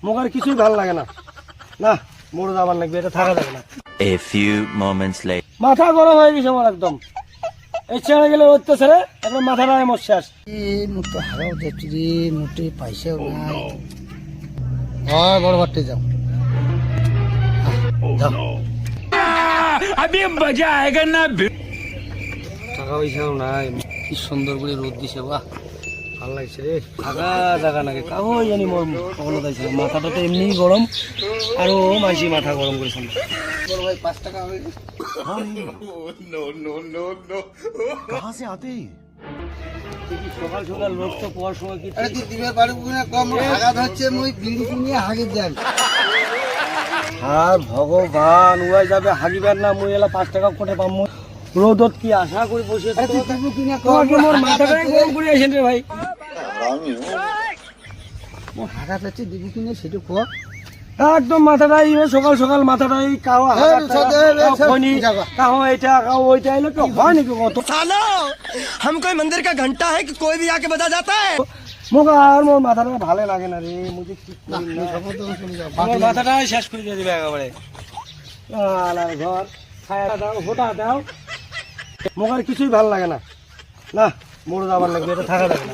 মোকার কিছুই ভালো লাগে না, না মোড় যাবার লাগবে, এটা থাকা যাবে না। A few moments later. মাথা গরম হয়ে গেছে আমার একদম, এই ছেড়ে গেলে অত্যাচারে এখন মাথাটা এমন শেষ। মোটো হারাও যাচ্ছি রে, মোটে পয়সাও নাই। হয় বড় বাড়তে যাও, যাও। अभी मजा आएगा ना। টাকা পয়সাও নাই, কি সুন্দর করে রোদ দিছে, বাহ ভালো লাগছে রে। থাকা জায়গা নাকি কাউ জানি মোর কখনো যাইছিল, মাথাটা তো এমনি গরম, আরো মাঝি মাথা গরম করেছিল। বড় ভাই 5 টাকা হবে। कहाँ से आते हैं? সকাল সকাল লোক তো পড়ার সময় কি আরে তুই দিবে পারবি না, কম আঘাত হচ্ছে, মুই বিড়ি কিনে হাগে যান। আর ভগবান উড়াই যাবে হাগিবার না, মুই এলা 5 টাকা কোটে পাম। রোদত কি আশা করে বসে আরে তুই দিবি কিনা কম, তোমাকে মোর মাথাটা গরম করে আসেন রে ভাই। মোর আঘাত হচ্ছে, দিবি কিনে সেটা কো। একদম মাথাটা সকাল সকাল মাথাটা কাও কাও এটা কাও ওইটা এলো কেউ হয় নাকি কত सालो हम कोई मंदिर का घंटा है कि कोई भी आके बजा जाता है। মোক আর মোর মাথাটা ভালো লাগে না রে, মুঝে ঠিক না, করি না। সব তো চলে যাও। আমার মাথাটা শেষ করে দিয়ে দিবে একেবারে। আলার ঘর খায়া দাও, হোটা দাও, মোক আর কিছুই ভালো লাগে না, না মোড় যাবার লাগবে, এটা থাকা যাবে না।